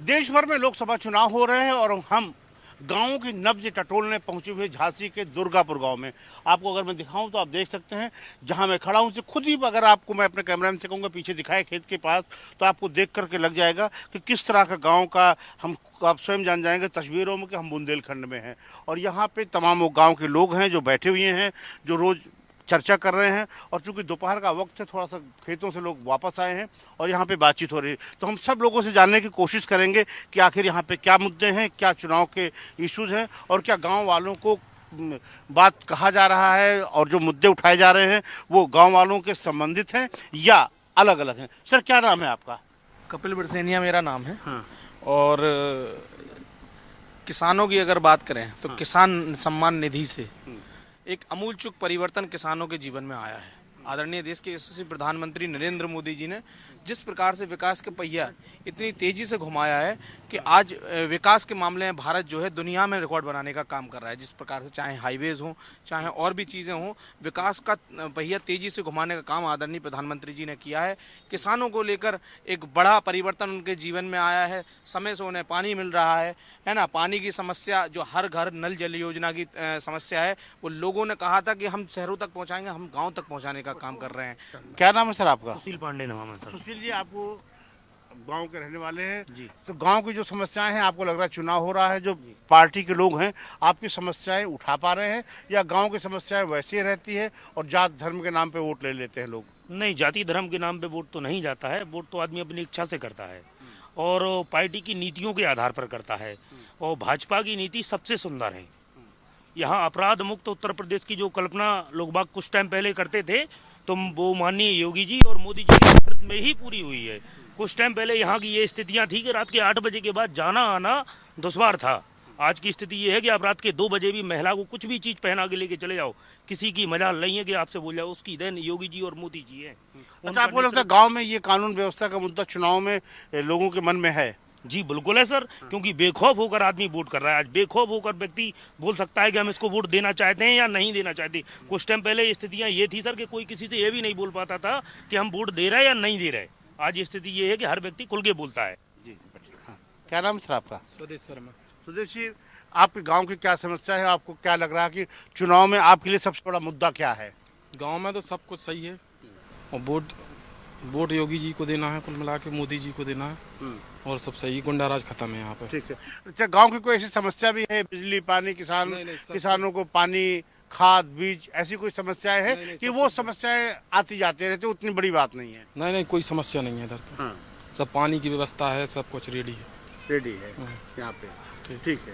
देश भर में लोकसभा चुनाव हो रहे हैं और हम गांवों की नब्ज टटोलने पहुंचे हुए झांसी के दुर्गापुर गांव में। आपको अगर मैं दिखाऊं तो आप देख सकते हैं, जहां मैं खड़ा हूं से खुद ही अगर आपको मैं अपने कैमरामैन से कहूँगा पीछे दिखाए खेत के पास, तो आपको देख करके लग जाएगा कि किस तरह का गांव का हम आप स्वयं जान जाएंगे तस्वीरों में कि हम बुंदेलखंड में हैं। और यहाँ पे तमाम वो गाँव के लोग हैं जो बैठे हुए हैं, जो रोज़ चर्चा कर रहे हैं। और चूंकि दोपहर का वक्त है, थोड़ा सा खेतों से लोग वापस आए हैं और यहाँ पे बातचीत हो रही है, तो हम सब लोगों से जानने की कोशिश करेंगे कि आखिर यहाँ पे क्या मुद्दे हैं, क्या चुनाव के इश्यूज हैं और क्या गांव वालों को बात कहा जा रहा है और जो मुद्दे उठाए जा रहे हैं वो गांव वालों के संबंधित हैं या अलग अलग हैं। सर, क्या नाम है आपका? कपिल बरसेनिया मेरा नाम है। हाँ। और किसानों की अगर बात करें तो किसान सम्मान निधि से एक अमूलचूल परिवर्तन किसानों के जीवन में आया है। आदरणीय देश के यशस्वी प्रधानमंत्री नरेंद्र मोदी जी ने जिस प्रकार से विकास के पहिया इतनी तेजी से घुमाया है कि आज विकास के मामले में भारत जो है दुनिया में रिकॉर्ड बनाने का काम कर रहा है। जिस प्रकार से चाहे हाईवेज हों, चाहे और भी चीज़ें हों, विकास का पहिया तेजी से घुमाने का काम आदरणीय प्रधानमंत्री जी ने किया है। किसानों को लेकर एक बड़ा परिवर्तन उनके जीवन में आया है। समय से उन्हें पानी मिल रहा है ना। पानी की समस्या जो हर घर नल जल योजना की समस्या है, वो लोगों ने कहा था कि हम शहरों तक पहुँचाएंगे, हम गाँव तक पहुँचाने का काम कर रहे हैं। क्या नाम है सर आपका? सुशील पांडे नाम है सर। सुशील जी, आपको गांव के रहने वाले हैं जी। तो गांव की जो समस्याएं हैं, आपको लग रहा है चुनाव हो रहा है, जो पार्टी के लोग हैं आपकी समस्याएं उठा पा रहे हैं या गांव की समस्याएं वैसी रहती है और जात धर्म के नाम पे वोट ले लेते हैं लोग? नहीं, जाति धर्म के नाम पे वोट तो नहीं जाता है। वोट तो आदमी अपनी इच्छा से करता है और पार्टी की नीतियों के आधार पर करता है। और भाजपा की नीति सबसे सुंदर है। यहाँ अपराध मुक्त उत्तर प्रदेश की जो कल्पना लोग बाग कुछ टाइम पहले करते थे, तो वो माननीय योगी जी और मोदी जी के नेतृत्व में ही पूरी हुई है। कुछ टाइम पहले यहाँ की ये स्थितियाँ थी कि रात के 8 बजे के बाद जाना आना दुश्वार था। आज की स्थिति ये है कि आप रात के 2 बजे भी महिला को कुछ भी चीज़ पहना के लेके चले जाओ, किसी की मजाल नहीं है कि आपसे बोल जाओ। उसकी देन योगी जी और मोदी जी है। अच्छा, आपको लगता है गाँव में ये कानून व्यवस्था का मुद्दा चुनाव में लोगों के मन में है? जी बिल्कुल है सर, क्योंकि बेखौफ होकर आदमी वोट कर रहा है। आज बेखौफ होकर व्यक्ति बोल सकता है कि हम इसको वोट देना चाहते हैं या नहीं देना चाहते। कुछ टाइम पहले स्थितियां ये थी सर कि कोई किसी से ये भी नहीं बोल पाता था कि हम वोट दे रहे हैं या नहीं दे रहे। आज स्थिति ये है कि हर व्यक्ति खुल के बोलता है। जी। हाँ। क्या नाम सर आपका? स्वदेश शर्मा। सुदेश जी, आपके गाँव की क्या समस्या है? आपको क्या लग रहा है कि चुनाव में आपके लिए सबसे बड़ा मुद्दा क्या है? गाँव में तो सब कुछ सही है और वोट योगी जी को देना है, कुल मिला के मोदी जी को देना है और सब सही। गुंडाराज खत्म है यहाँ पे। ठीक है। अच्छा, गांव की कोई ऐसी समस्या भी है? बिजली, पानी, किसानों को पानी, खाद, बीज, ऐसी कोई समस्याएं है कि वो समस्याएं आती जाती रहती, उतनी बड़ी बात नहीं है? नहीं, कोई समस्या नहीं है इधर तो। हाँ। सब पानी की व्यवस्था है, सब कुछ रेडी है। रेडी है यहाँ पे। ठीक है।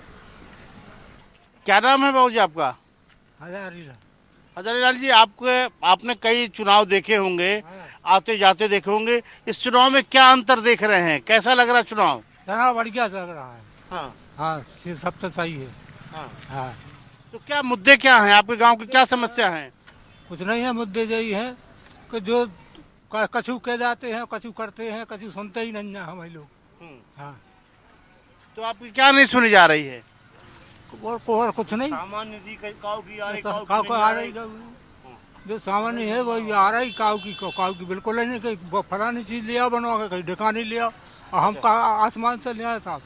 क्या नाम है बाबू जी आपका? हजारीलाल जी, आपने कई चुनाव देखे होंगे, आते जाते देखे होंगे। इस चुनाव में क्या अंतर देख रहे हैं? कैसा लग रहा है चुनाव? बढ़िया लग रहा है। हाँ हाँ, सब तो सही है। हाँ। हाँ, तो क्या मुद्दे क्या हैं? आपके गांव की क्या समस्या है? कुछ नहीं है, मुद्दे यही है कि जो कछु कह जाते हैं, कछु करते हैं, कछु सुनते ही नहीं है हम लोग। हाँ। तो आपकी क्या नहीं सुनी जा रही है? और कुछ नहीं। सामान्य निधि काऊ की आ रही, काऊ को आ रही, जो सामान्य है वही आ रही। काऊ की बिल्कुल नहीं कि फलानी चीज लिया बनवा के कहीं ढका नहीं लिया और हम आसमान से लिया साहब।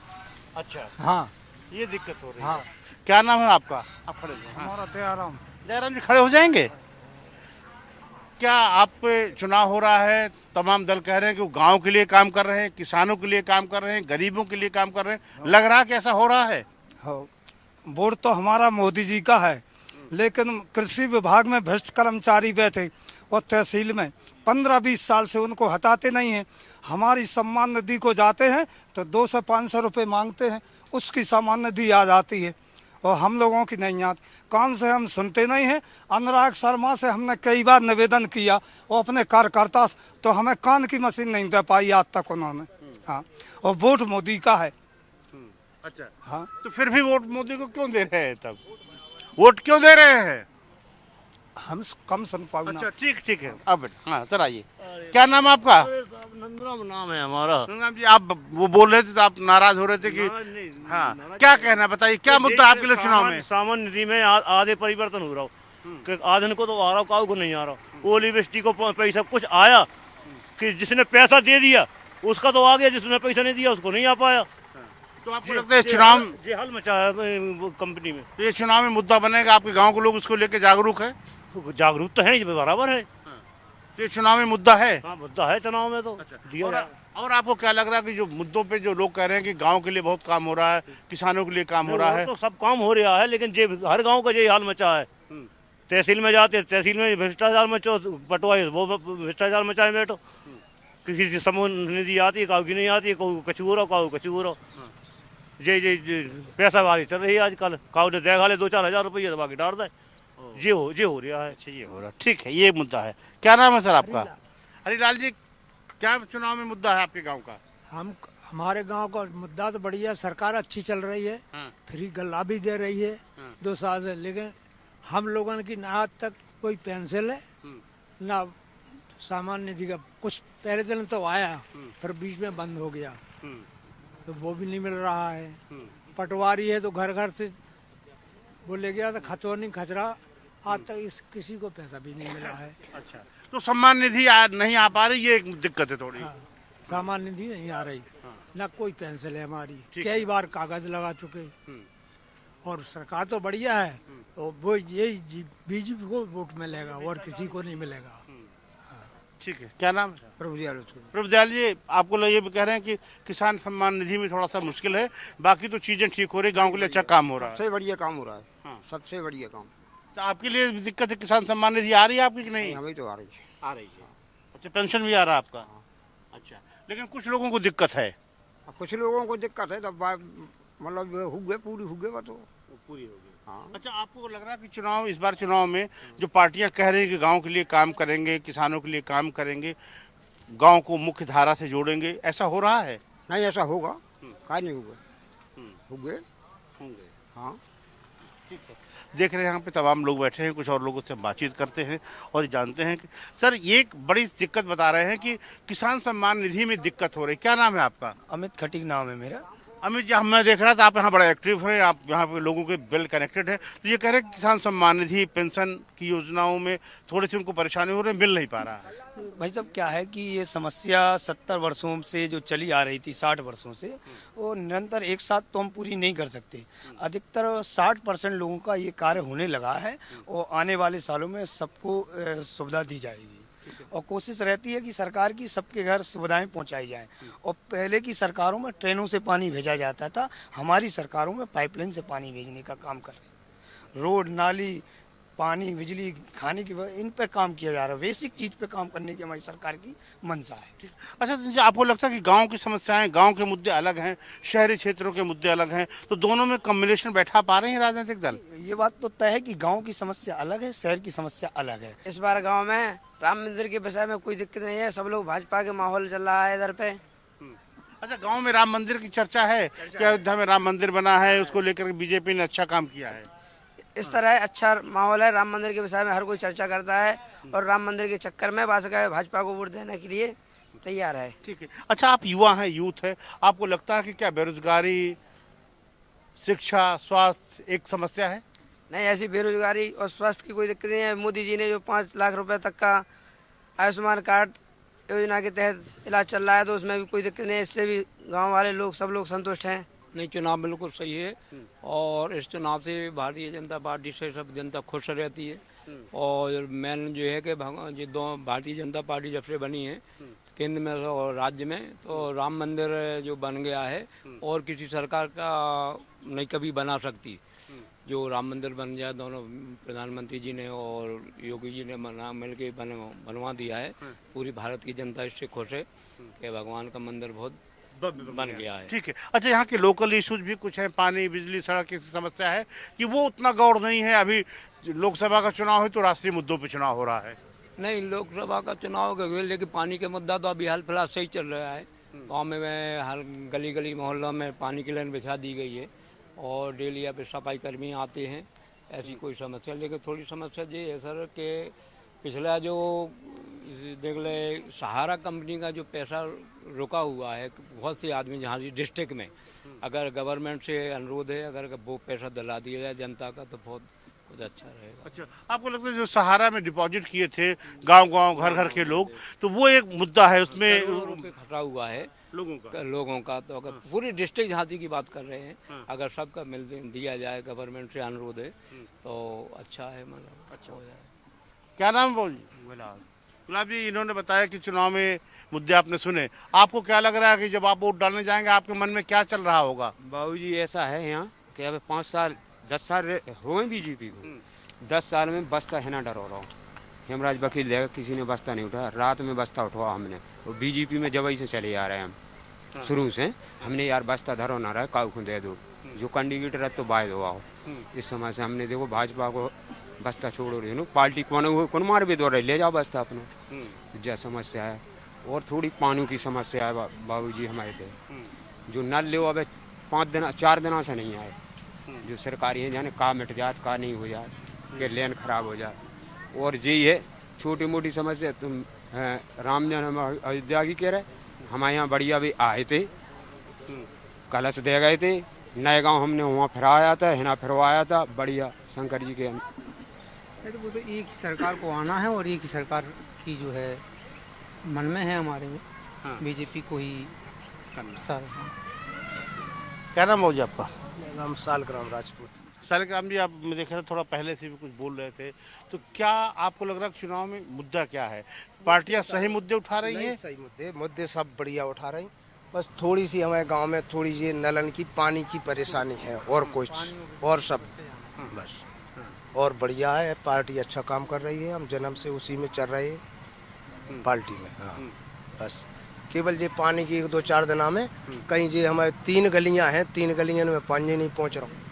अच्छा। हाँ, ये दिक्कत हो रही हाँ। है। क्या नाम है आपका? आप खड़े हो जाएं। हमारा दयाराम। जयराम जी, खड़े हो जाएंगे। क्या आप पे चुनाव हो रहा है, तमाम दल कह रहे हैं कि वो गांव के लिए काम कर रहे हैं, किसानों के लिए काम कर रहे हैं, गरीबों के लिए काम कर रहे हैं, लग रहा है कि ऐसा हो रहा है? वोट तो हमारा मोदी जी का है, लेकिन कृषि विभाग में भ्रष्ट कर्मचारी बैठे और तहसील में 15-20 साल से उनको हटाते नहीं हैं। हमारी सम्मान निधि को जाते हैं तो 200 से 500 रुपये मांगते हैं, उसकी सम्मान निधि आ जाती है और हम लोगों की नहीं आती। कान से हम सुनते नहीं हैं। अनुराग शर्मा से हमने कई बार निवेदन किया, वो अपने कार्यकर्ता तो हमें कान की मशीन नहीं दे पाई आज तक उन्होंने। हाँ, और वोट मोदी का है। अच्छा। हाँ, तो फिर भी वोट मोदी को क्यों दे रहे हैं? तब वोट क्यों दे रहे हैं? हम कम सुन पाऊ ना। अच्छा, ठीक है। अब हाँ, सर आइए। क्या नाम है आपका? नंदराम नाम है हमारा। नंदराम जी, आप वो बोल रहे थे तो आप नाराज हो रहे थे कि हाँ, क्या कहना, बताइए क्या मुद्दा आपके लिए चुनाव में? सामान्य निधि में आधे परिवर्तन हो रहा हो, आधे को तो आ रहा, काऊ को नहीं आ रहा। ओली बेस्टी को पैसा कुछ आया कि जिसने पैसा दे दिया उसका तो आ गया, जिसने पैसा नहीं दिया उसको नहीं आ पाया। तो आपको लगता है चुनाव ये हाल मचा है वो कंपनी में। तो ये चुनाव में मुद्दा बनेगा, आपके गांव के लोग उसको लेकर जागरूक है? जागरूक तो है, ये बराबर है। तो ये चुनाव में मुद्दा है। हाँ, मुद्दा है चुनाव में तो दिया जाए। और आपको क्या लग रहा है कि जो मुद्दों पे जो लोग कह रहे हैं कि गांव के लिए बहुत काम हो रहा है, किसानों के लिए काम हो रहा है? तो सब काम हो रहा है, लेकिन जे हर गांव का यही हाल मचा है। तहसील में जाते, तहसील में भ्रष्टाचार मचो, पटवाई वो भ्रष्टाचार मचाए बैठो। किसी समूह निधि आती है, काऊ की नहीं आती है, कछु हो रहा, काऊ कछु हो रहा। जे पैसा वाली चल रही है आजकल। काऊ ने देखा ले 2-4 हजार रुपये तो बाकी डाल दे। ये हो रहा है। अच्छा, ये हो रहा है, ठीक है, ये मुद्दा है। क्या नाम है सर आपका? हरिलाल जी, क्या चुनाव में मुद्दा है आपके गांव का? हमारे गांव का मुद्दा तो बढ़िया, सरकार अच्छी चल रही है, फ्री गल्ला भी दे रही है 2 साल से, लेकिन हम लोगों की ना आज तक कोई पेंशन है ना सामान्य निधि का। कुछ पहले दिन तो आया, फिर बीच में बंद हो गया, तो वो भी नहीं मिल रहा है। पटवारी है तो घर घर से बोले गया तो खतौनी खचरा, आज तक किसी को पैसा भी नहीं मिला है। अच्छा, तो सम्मान निधि नहीं आ पा रही, ये एक दिक्कत है थोड़ी। हाँ, सामान्य निधि नहीं आ रही, ना कोई पेंशन है हमारी। कई बार कागज लगा चुके, और सरकार तो बढ़िया है, तो वो यही बीजेपी को वोट मिलेगा और किसी को नहीं मिलेगा। ठीक है, क्या नाम है? प्रभुदयाल प्रभुदयाल जी, आपको ये भी कह रहे हैं कि किसान सम्मान निधि में थोड़ा सा मुश्किल है, बाकी तो चीजें ठीक हो रही, गांव के लिए अच्छा काम हो रहा है। सबसे बढ़िया काम हो रहा है। हाँ। सबसे बढ़िया काम। तो आपके लिए भी दिक्कत है, किसान सम्मान निधि आ रही है आपकी कि नहीं? हमें तो आ रही है। आ रही है। अच्छा, पेंशन भी आ रहा है आपका? अच्छा, लेकिन कुछ लोगों को दिक्कत है। अब कुछ लोगों को दिक्कत है, तब मतलब हुए पूरी हुए तो पूरी हो गई। हाँ। अच्छा, आपको लग रहा है कि चुनाव, इस बार चुनाव में जो पार्टियां कह रही है कि गांव के लिए काम करेंगे, किसानों के लिए काम करेंगे, गांव को मुख्य धारा से जोड़ेंगे, ऐसा हो रहा है? नहीं, ऐसा होगा, काय नहीं हुए। होंगे। हाँ, ठीक है, देख रहे हैं यहाँ पे तमाम लोग बैठे हैं, कुछ और लोगों से बातचीत करते हैं और जानते हैं कि सर ये एक बड़ी दिक्कत बता रहे हैं कि किसान सम्मान निधि में दिक्कत हो रही। क्या नाम है आपका? अमित खटीक नाम है मेरा। अमित जी, मैं देख रहा था आप यहाँ बड़ा एक्टिव हैं, आप यहाँ पे लोगों के वेल कनेक्टेड है, तो ये कह रहे हैं किसान सम्मान निधि, पेंशन की योजनाओं में थोड़ी सी उनको परेशानी हो रही है, मिल नहीं पा रहा है। भाई साहब, क्या है कि ये समस्या 70 वर्षों से जो चली आ रही थी, 60 वर्षों से, वो निरंतर एक साथ तो हम पूरी नहीं कर सकते। अधिकतर 60% लोगों का ये कार्य होने लगा है और आने वाले सालों में सबको सुविधा दी जाएगी और कोशिश रहती है कि सरकार की सबके घर सुविधाएं पहुंचाई जाएं। और पहले की सरकारों में ट्रेनों से पानी भेजा जाता था, हमारी सरकारों में पाइपलाइन से पानी भेजने का काम कर रहे हैं। रोड, नाली, पानी, बिजली, खाने की इन पर काम किया जा रहा है। बेसिक चीज पे काम करने की हमारी सरकार की मंशा है। अच्छा, तो आपको लगता है कि गांव की समस्याएं, गांव के मुद्दे अलग हैं, शहरी क्षेत्रों के मुद्दे अलग हैं, तो दोनों में कॉम्बिनेशन बैठा पा रहे हैं राजनीतिक दल? ये बात तो तय है कि गांव की समस्या अलग है, शहर की समस्या अलग है। इस बार गांव में राम मंदिर के विषय में कोई दिक्कत नहीं है, सब लोग भाजपा के माहौल चल रहा है इधर पे। अच्छा, गांव में राम मंदिर की चर्चा है कि अयोध्या में राम मंदिर बना है, उसको लेकर बीजेपी ने अच्छा काम किया है। इस तरह अच्छा माहौल है, राम मंदिर के विषय में हर कोई चर्चा करता है और राम मंदिर के चक्कर में भाजपा को वोट देने के लिए तैयार है। ठीक है। अच्छा, आप युवा हैं, यूथ है, आपको लगता है कि क्या बेरोजगारी, शिक्षा, स्वास्थ्य एक समस्या है? नहीं, ऐसी बेरोजगारी और स्वास्थ्य की कोई दिक्कत नहीं है। मोदी जी ने जो 5 लाख रुपए तक का आयुष्मान कार्ड योजना के तहत इलाज चल रहा है, तो उसमें भी कोई दिक्कत नहीं है। इससे भी गाँव वाले लोग सब लोग संतुष्ट हैं। नहीं, चुनाव बिल्कुल सही है और इस चुनाव से भारतीय जनता पार्टी से सब जनता खुश रहती है। और मेन जो है कि भारतीय जनता पार्टी जब से बनी है केंद्र में और राज्य में, तो राम मंदिर जो बन गया है और किसी सरकार का नहीं कभी बना सकती। जो राम मंदिर बन जाए, दोनों प्रधानमंत्री जी ने और योगी जी ने मिल के बनवा दिया है। पूरी भारत की जनता इससे खुश है कि भगवान का मंदिर बहुत बन गया है। ठीक है। अच्छा, यहाँ के लोकल इश्यूज भी कुछ हैं, पानी, बिजली, सड़क की समस्या है कि वो उतना गौर नहीं है? अभी लोकसभा का चुनाव है तो राष्ट्रीय मुद्दों पे चुनाव हो रहा है। नहीं, लोकसभा का चुनाव लेकिन पानी का मुद्दा तो अभी हाल फिलहाल सही चल रहा है। गांव में हर गली गली मोहल्लों में पानी की लाइन बिछा दी गई है और डेली यहाँ पे सफाई कर्मी आते हैं। ऐसी कोई समस्या, लेकिन थोड़ी समस्या ये है सर कि पिछला जो देख ले सहारा कंपनी का जो पैसा रुका हुआ है, बहुत से आदमी जहाँ डिस्ट्रिक्ट में, अगर गवर्नमेंट से अनुरोध है अगर वो पैसा दिला दिया जाए जनता का तो बहुत कुछ अच्छा रहेगा। अच्छा, आपको लगता है जो सहारा में डिपॉजिट किए थे गांव-गांव, घर-घर के लोग, तो वो एक मुद्दा है, उसमें खतरा हुआ है लोगों का। तो अगर पूरी डिस्ट्रिक्ट झांसी की बात कर रहे हैं, अगर सबका दिया जाए, गवर्नमेंट से अनुरोध है तो अच्छा है, मतलब अच्छा हो जाए। क्या नाम है बाबू जी? गुलाब जी, इन्होंने बताया कि चुनाव में मुद्दे आपने सुने, आपको क्या लग रहा है कि जब आप वोट डालने जाएंगे आपके मन में क्या चल रहा होगा? बाबूजी ऐसा है यहाँ कि अब 5 साल 10 साल हुए बीजेपी को, 10 साल में बस्ता है ना डर हो रहा हूँ। हेमराज वकील देगा, किसी ने बस्ता नहीं उठाया, रात में बस्ता उठवा हमने, और बीजेपी में जब से चले आ रहे हैं हम शुरू से। हमने यार बस्ता धरो ना रहा है, काऊ को दे दो, जो कैंडिडेट रह तो बाय दो आओ। इस समय से हमने देखो भाजपा को बस्ता छोड़ो रहे, पार्टी कौन मार भी दो रहे, ले जाओ बस्ता अपना। जो समस्या है, और थोड़ी पानी की समस्या है बाबूजी हमारे थे, जो नल ले अब 4 दिन से नहीं आए, जो सरकारी है जाने का मिट जाए का नहीं हो जाए, कि लेन खराब हो जाए। और यही है छोटी मोटी समस्या। तुम राम जन्म अयोध्या की कह रहे, हमारे यहाँ बढ़िया भी आए थे, कलश दे गए थे, नए गांव हमने वहाँ फिराया था, हिना फिरवाया था, बढ़िया शंकर जी के। तो वो तो एक ही सरकार को आना है, और एक ही सरकार की जो है मन में है हमारे में, बीजेपी को ही करना। क्या नाम हो जी आपका? नाम सालग्राम राजपूत। सालग्राम जी, आप देख रहे थोड़ा पहले से भी कुछ बोल रहे थे, तो क्या आपको लग रहा है चुनाव में मुद्दा क्या है? पार्टियां सही मुद्दे उठा रही हैं? सही मुद्दे सब बढ़िया उठा रही, बस थोड़ी सी हमारे गांव में थोड़ी ये नलन की पानी की परेशानी है, और कुछ और सब बस। और बढ़िया है, पार्टी अच्छा काम कर रही है, हम जन्म से उसी में चल रहे हैं पार्टी में। हाँ बस केवल ये पानी की 1-2-4 दिना में कहीं ये हमारे 3 गलियां हैं, 3 गलियां में पानी नहीं पहुंच रहा,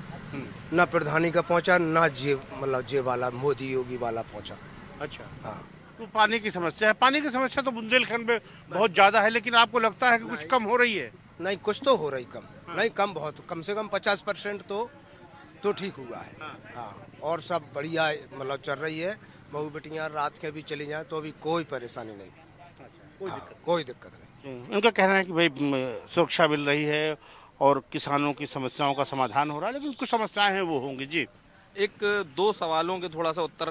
ना प्रधानी का पहुंचा, ना जे मतलब जे वाला मोदी योगी वाला पहुंचा। अच्छा, हाँ तो पानी की समस्या है। पानी की समस्या तो बुंदेलखंड में बहुत ज्यादा है, लेकिन आपको लगता है कि कुछ कम हो रही है? नहीं, कुछ तो हो रही कम, नहीं कम बहुत, कम से कम 50% तो ठीक हुआ है। हाँ, और सब बढ़िया मतलब चल रही है। बहू बेटियां रात के भी चली जाए तो अभी कोई परेशानी नहीं, कोई दिक्कत नहीं। उनका कहना है कि भाई सुरक्षा मिल रही है और किसानों की समस्याओं का समाधान हो रहा है, लेकिन कुछ समस्याएं हैं वो होंगी। जी, 1-2 सवालों के थोड़ा सा उत्तर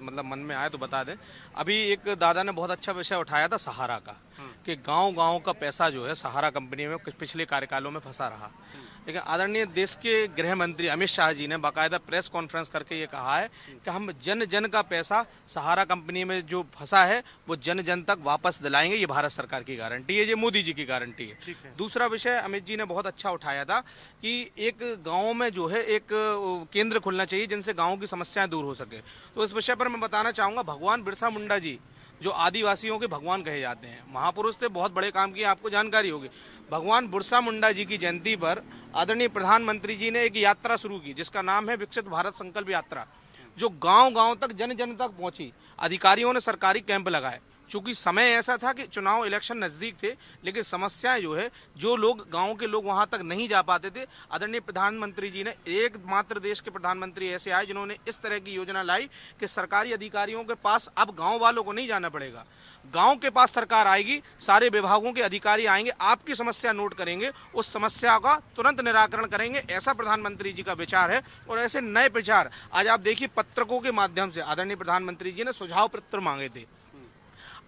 मतलब मन में आए तो बता दें। अभी एक दादा ने बहुत अच्छा विषय उठाया था सहारा का, कि गांव-गांव का पैसा जो है सहारा कंपनी में पिछले कार्यकालों में फंसा रहा। लेकिन आदरणीय देश के गृह मंत्री अमित शाह जी ने बाकायदा प्रेस कॉन्फ्रेंस करके ये कहा है कि हम जन जन का पैसा सहारा कंपनी में जो फंसा है वो जन जन तक वापस दिलाएंगे। ये भारत सरकार की गारंटी है, ये मोदी जी की गारंटी है। दूसरा विषय अमित जी ने बहुत अच्छा उठाया था कि एक गाँव में जो है एक केंद्र खुलना चाहिए जिनसे गाँव की समस्याएं दूर हो सके। तो इस विषय पर मैं बताना चाहूँगा, भगवान बिरसा मुंडा जी जो आदिवासियों के भगवान कहे जाते हैं, महापुरुष थे, बहुत बड़े काम किए, आपको जानकारी होगी। भगवान बिरसा मुंडा जी की जयंती पर आदरणीय प्रधानमंत्री जी ने एक यात्रा शुरू की जिसका नाम है विकसित भारत संकल्प यात्रा, जो गांव-गांव तक जन जन तक पहुंची। अधिकारियों ने सरकारी कैंप लगाए, चूंकि समय ऐसा था कि चुनाव इलेक्शन नजदीक थे, लेकिन समस्याएं जो है जो लोग गांव के लोग वहां तक नहीं जा पाते थे, आदरणीय प्रधानमंत्री जी ने, एकमात्र देश के प्रधानमंत्री ऐसे आए जिन्होंने इस तरह की योजना लाई कि सरकारी अधिकारियों के पास अब गांव वालों को नहीं जाना पड़ेगा, गांव के पास सरकार आएगी, सारे विभागों के अधिकारी आएंगे, आपकी समस्या नोट करेंगे, उस समस्या का तुरंत निराकरण करेंगे। ऐसा प्रधानमंत्री जी का विचार है। और ऐसे नए विचार आज आप देखिए, पत्रकों के माध्यम से आदरणीय प्रधानमंत्री जी ने सुझाव पत्र मांगे थे।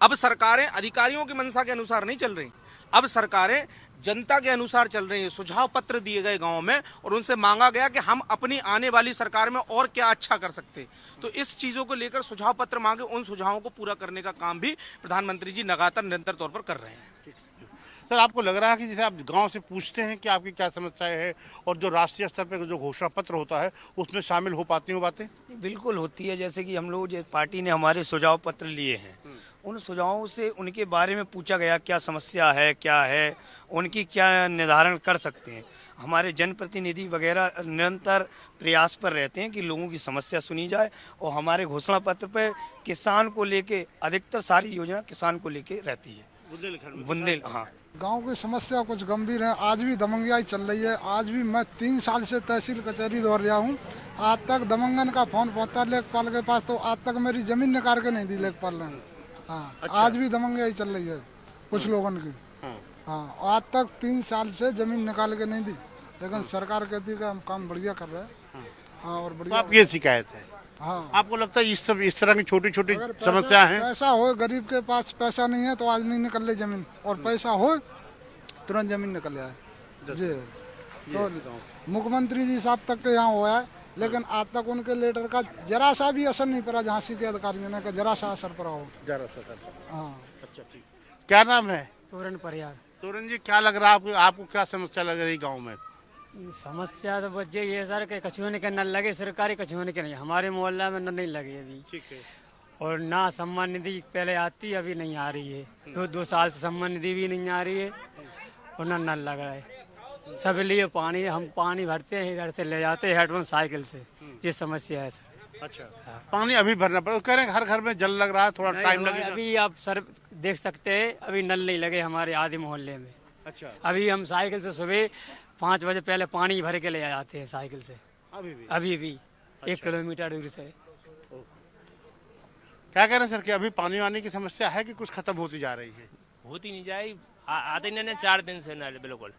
अब सरकारें अधिकारियों की मंशा के अनुसार नहीं चल रही, अब सरकारें जनता के अनुसार चल रही हैं। सुझाव पत्र दिए गए गांव में और उनसे मांगा गया कि हम अपनी आने वाली सरकार में और क्या अच्छा कर सकते। तो इस चीजों को लेकर सुझाव पत्र मांगे, उन सुझावों को पूरा करने का काम भी प्रधानमंत्री जी लगातार निरंतर तौर पर कर रहे हैं। सर, आपको लग रहा है कि जैसे आप गांव से पूछते हैं कि आपकी क्या समस्याएं है, और जो राष्ट्रीय स्तर पर जो घोषणा पत्र होता है उसमें शामिल हो पाती हैं बातें? बिल्कुल होती है। जैसे कि हम लोग जो पार्टी ने हमारे सुझाव पत्र लिए हैं, उन सुझावों से उनके बारे में पूछा गया क्या समस्या है, क्या है, उनकी क्या निर्धारण कर सकते हैं। हमारे जनप्रतिनिधि वगैरह निरंतर प्रयास पर रहते हैं कि लोगों की समस्या सुनी जाए, और हमारे घोषणा पत्र पे किसान को लेके अधिकतर सारी योजना किसान को लेके रहती है। बुंदेल हाँ, गांव की समस्या कुछ गंभीर है। आज भी दमंगियाई चल रही है। आज भी मैं 3 साल से तहसील कचहरी दौड़ रहा हूँ, आज तक दमंगन का फोन पहुंचता लेखपाल के पास, तो आज तक मेरी जमीन निकाल के नहीं दी लेखपाल ने। हाँ, अच्छा। आज भी दमंगियाई चल रही है कुछ लोगों की। हाँ, आज तक 3 साल से जमीन निकाल के नहीं दी, लेकिन सरकार कहती है कि हम काम बढ़िया कर रहे हैं। हाँ, और बढ़िया। तो आपकी शिकायत है? हाँ, आपको लगता है इस तरह की छोटी छोटी समस्या है? पैसा हो, गरीब के पास पैसा नहीं है तो आज नहीं निकल रही जमीन, और पैसा हो तुरंत जमीन निकल जाए जी। तो मुख्यमंत्री जी साहब तक के यहाँ हुआ है, लेकिन आज तक उनके लेटर का जरा सा भी असर नहीं पड़ा। झांसी के अधिकारियों ने जरा सा असर पड़ा हो। जरा सा असर। हाँ। अच्छा ठीक। क्या नाम है? तोरण परियार। तोरण जी, क्या लग रहा है आपको क्या समस्या लग रही गाँव में? समस्या तो बच्चे ये सर के कछुए के नल लगे, सरकारी कछुए के नहीं। हमारे मोहल्ला में नल नहीं लगे अभी। ठीक है। और ना सम्मान निधि पहले आती, अभी नहीं आ रही है। 2 साल से सम्मान निधि भी नहीं आ रही है और ना नल लग रहा है। सब लिए पानी, हम पानी भरते हैं इधर से ले जाते हैं हेडपंप साइकिल से। ये समस्या है सर। अच्छा, पानी अभी भरना पड़ा? कह रहे हैं हर घर में जल लग रहा है, थोड़ा टाइम लगेगा। अभी आप सर देख सकते हैं, अभी नल नहीं लगे हमारे आधे मोहल्ले में। अच्छा। अभी हम साइकिल से सुबह 5 बजे पहले पानी भर के ले जाते हैं साइकिल से। अभी भी 1 किलोमीटर दूर से। क्या कह रहे हैं सर कि अभी पानी वानी की समस्या है कि कुछ खत्म होती जा रही है? होती नहीं जाए, आते नहीं 4 दिन से नल बिल्कुल।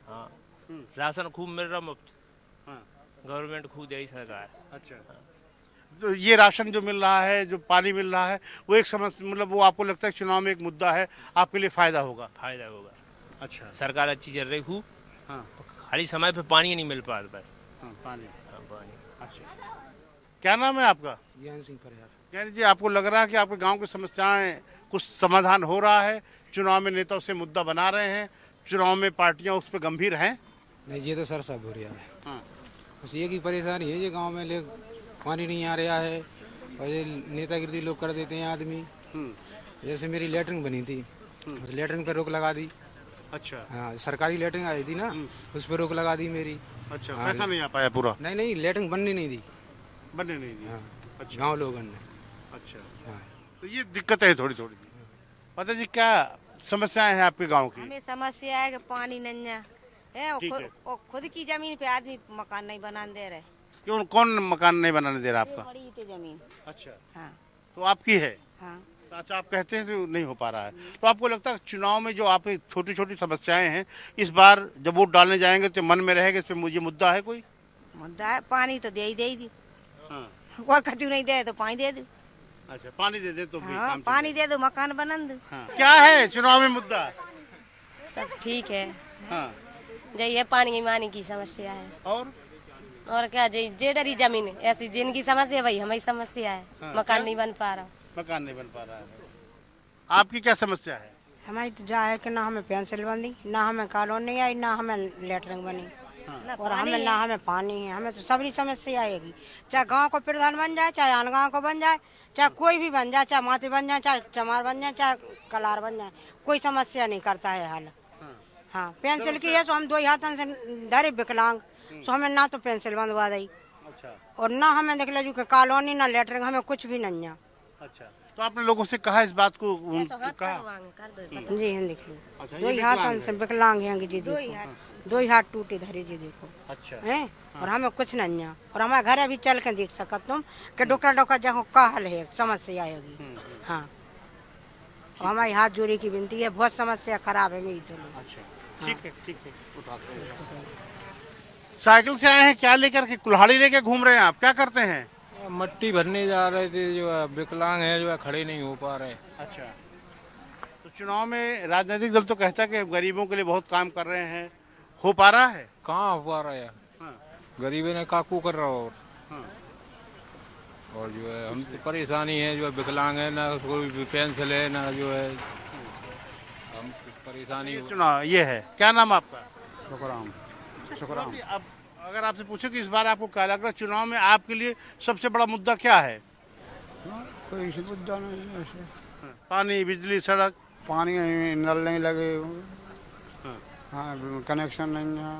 हाँ, राशन खूब मिल रहा मुफ्त। हाँ, गवर्नमेंट खूब दे रही सरकार। अच्छा। तो ये राशन जो मिल रहा है, जो पानी मिल रहा है, वो एक समस्या, मतलब वो आपको लगता है चुनाव में एक मुद्दा है, आपके लिए फायदा होगा? फायदा होगा। अच्छा। सरकार अच्छी चल रही खूब। हाँ। खाली समय पे पानी नहीं मिल पा रहा बस। हाँ, पानी। हाँ, पानी। अच्छा। क्या नाम है आपका? ज्ञान सिंह परियार। ज्ञान जी, आपको लग रहा है कि आपके गांव की समस्याएं कुछ समाधान हो रहा है? चुनाव में नेता उसे मुद्दा बना रहे हैं, चुनाव में पार्टियां उस पर गंभीर हैं? नहीं, ये तो सर सब हो रहा है। हाँ। बस ये की परेशानी है, ये गांव में ले पानी नहीं आ रहा है और ये नेतागिरी लोग कर देते हैं आदमी। जैसे मेरी लेटरिन बनी थी, उस लेटरिन पर रोक लगा दी। अच्छा। हाँ, सरकारी लेटरिन आई थी ना, उस पर रोक लगा दी मेरी। अच्छा। हाँ, पैसा नहीं आ पाया पूरा? नहीं, लेटरिन बनने नहीं दी। बनने नहीं दी? हाँ। अच्छा। गाँव लोगों ने। अच्छा। हाँ। तो ये दिक्कत है थोड़ी थोड़ी। पता जी, क्या समस्याएं हैं आपके गांव की? हमें समस्या है कि पानी नहीं है, और खुद की जमीन पे आदमी मकान नहीं बनाने दे रहे। क्यों? कौन मकान नहीं बनाने दे रहा आपका? बड़ी थी जमीन। अच्छा। हाँ। तो आपकी है? हाँ। अच्छा, आप कहते हैं तो नहीं हो पा रहा है, तो आपको लगता है चुनाव में जो आप छोटी छोटी समस्याएं हैं, इस बार जब वोट डालने जाएंगे तो मन में रहेगा इस पे मुझे मुद्दा है कोई? मुद्दा है, पानी तो दे ही दी। हाँ। और कचू नहीं दे तो पानी दे दो। अच्छा, पानी दे दे तो भी हाँ, काम पानी दे दो, मकान बना दो। हाँ। क्या है चुनाव में मुद्दा? सब ठीक है। हाँ। ये पानी मानी की समस्या है। और क्या जे डरी जमीन ऐसी जिनकी समस्या भाई हमारी समस्या है। हाँ, मकान नहीं बन पा रहा। मकान नहीं बन पा रहा है। आपकी क्या समस्या है? हमारी तो जा है कि ना हमें पेंसिल बंदी, ना हमें कॉलोनी आई, ना हमें लेटरिन बनी। हाँ। और हमें ना हमें पानी है। हमें तो सबरी समस्या आएगी, चाहे गांव को प्रधान बन जाए, चाहे आन गाँव को बन जाए, चाहे कोई भी बन जाए, चाहे माते बन जाए, चाहे चमार बन जाए, चाहे कलार बन जाए, कोई समस्या नहीं करता है हल। हाँ, पेंसिल की है तो हम 2 हाथों से धरे विकलांग, तो हमें ना तो पेंसिल बंदवा दी। अच्छा। और ना हमें देख लो कि कॉलोनी ना लेटरिन, हमें कुछ भी नहीं है। अच्छा। तो आपने लोगों से कहा इस बात को? कहा जी हाँ, देख लो। अच्छा, 2 हाथों से विकलांग हैं जी, देखो 2 हाथ टूटे धरे जी, देखो। अच्छा। है। और हमें कुछ नहीं है। और हमारे घर अभी चल के देख सकते तुम कि डॉक्टर जगह का हल है, समस्या आएगी। हाँ, और हमारी हाथ जोड़ी की विनती है, बहुत समस्या खराब है मेरी तो। अच्छा, ठीक है, ठीक है, उठाते हैं। साइकिल से आए हैं, क्या लेकर के? कुल्हाड़ी लेके घूम रहे हैं आप? क्या करते हैं? मट्टी भरने जा रहे थे, जो है विकलांग है, जो है खड़े नहीं हो पा रहे। अच्छा। तो चुनाव में राजनीतिक दल तो कहता है कि गरीबों के लिए बहुत काम कर रहे हैं, हो पा रहा है? कहाँ हो पा रहा है? हाँ। गरीबी ने काकू कर रहा हो। हाँ। और जो है हम तो परेशानी है, जो है विकलांग है, ना कोई भी पेंसिल है, ना जो है हम परेशानी। चुनाव ये है। क्या नाम आपका? शुक्राम। अब अगर आपसे पूछे कि इस बार आपको क्या लग रहा है चुनाव में आपके लिए सबसे बड़ा मुद्दा क्या है? कोई मुद्दा नहीं ऐसे। पानी, बिजली, सड़क? पानी नल नहीं लगे, हाँ, कनेक्शन नहीं है,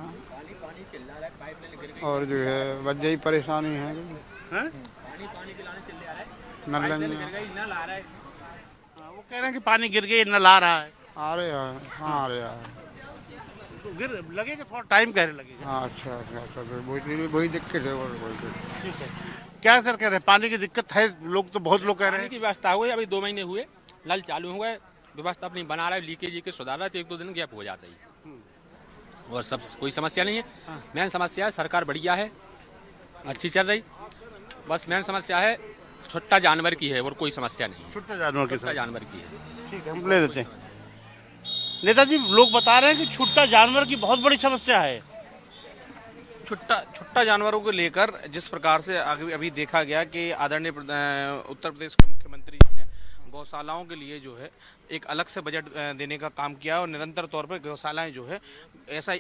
और जो है बस यही परेशानी है। नल नहीं है। वो कह रहे हैं कि पानी गिर गई, नल आ रहा है। आ रहे हैं, हाँ आ रहे हैं। तो गिर लगेगा, थोड़ा टाइम कह रहे लगेगा। हाँ, अच्छा अच्छा, वही दिक्कत है और कोई। ठीक है। क्या सर कह रहे हैं, पानी की दिक्कत है? लोग तो बहुत लोग कह रहे हैं की व्यवस्था हुई, अभी 2 महीने हुए, नल चालू हुए, व्यवस्था अपनी बना रहा है, लीकेज के सुधार रहा है, तो 1-2 दिन गैप हो जाता है। और सब कोई समस्या नहीं है। मेन समस्या है सरकार बढ़िया है, अच्छी चल रही, बस मेन समस्या है छुट्टा जानवर की है, और कोई समस्या नहीं है। छुट्टा जानवर की है। ठीक है, हम ले लेते हैं। नेताजी, लोग बता रहे हैं कि छुट्टा जानवर की बहुत बड़ी समस्या है। छुट्टा जानवरों को लेकर जिस प्रकार से अभी देखा गया कि आदरणीय उत्तर प्रदेश के मुख्यमंत्री जी ने गौशालाओं के लिए जो है एक अलग से बजट देने का काम किया और निरंतर तौर पर गौशालाएं जो है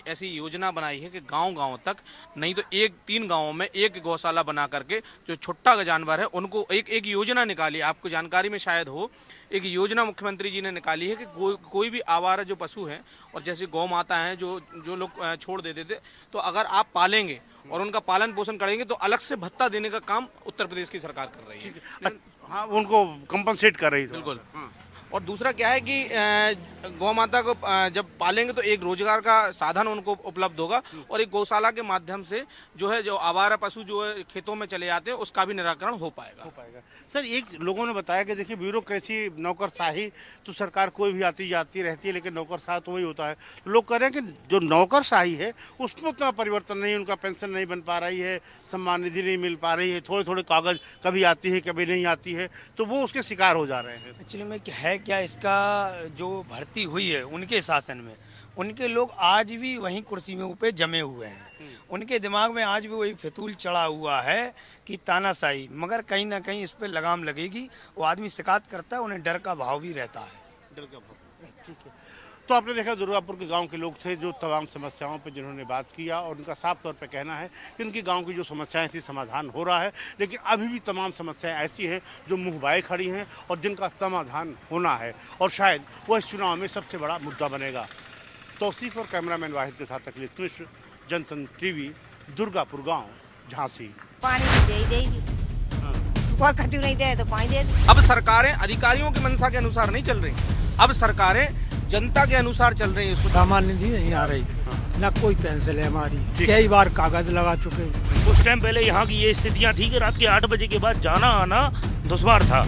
ऐसी योजना बनाई है कि गांव-गांव तक नहीं तो 3 गांवों में एक गौशाला बना करके जो छुट्टा जानवर है उनको एक योजना निकाली। आपको जानकारी में शायद हो, एक योजना मुख्यमंत्री जी ने निकाली है कि कोई भी आवारा जो पशु हैं और जैसे गौ माता हैं जो लोग छोड़ देते थे, तो अगर आप पालेंगे और उनका पालन पोषण करेंगे तो अलग से भत्ता देने का काम उत्तर प्रदेश की सरकार कर रही है। हाँ, उनको कंपनसेट कर रही है। बिल्कुल। और दूसरा क्या है कि गौ माता को जब पालेंगे तो एक रोजगार का साधन उनको उपलब्ध होगा और एक गौशाला के माध्यम से जो आवारा पशु जो है खेतों में चले जाते हैं उसका भी निराकरण हो पाएगा। सर, एक लोगों ने बताया कि देखिए ब्यूरोक्रेसी, नौकरशाही तो सरकार कोई भी आती जाती रहती है, लेकिन नौकरशाही तो वही होता है। लोग कह रहे हैं कि जो नौकरशाही है उसमें उतना परिवर्तन नहीं, उनका पेंशन नहीं बन पा रही है, सम्मान निधि नहीं मिल पा रही है, थोड़े कागज कभी आती है कभी नहीं आती है, तो वो उसके शिकार हो जा रहे हैं। एक्चुअली में क्या इसका जो भर्ती हुई है उनके शासन में, उनके लोग आज भी वहीं कुर्सियों पे जमे हुए हैं। उनके दिमाग में आज भी वही फितूल चढ़ा हुआ है कि तानाशाही, मगर कहीं ना कहीं इस पे लगाम लगेगी। वो आदमी शिकायत करता है, उन्हें डर का भाव भी रहता है। डर का भाव, ठीक है। तो आपने देखा दुर्गापुर के गांव के लोग थे जो तमाम समस्याओं पर जिन्होंने बात किया और उनका साफ तौर पे कहना है कि उनकी गांव की जो समस्याएं थी समाधान हो रहा है, लेकिन अभी भी तमाम समस्याएं ऐसी हैं जो मुँह बाए खड़ी हैं और जिनका समाधान होना है और शायद वह इस चुनाव में सबसे बड़ा मुद्दा बनेगा। तौसीफ और कैमरामैन वाहिद के साथ अखिलेश मिश्र, जनतंत्र टीवी, दुर्गापुर गाँव, झांसी। पानी दे और कचू नहीं दे तो पानी दे। अब सरकारें अधिकारियों की मंशा के अनुसार नहीं चल रही, अब सरकारें जनता के अनुसार चल रही है। सामान्य निधि नहीं आ रही, ना कोई पेंशन है हमारी, कई बार कागज लगा चुके। कुछ टाइम पहले यहाँ की ये स्थितियाँ थी कि रात के 8 बजे के बाद जाना आना दुश्वार था।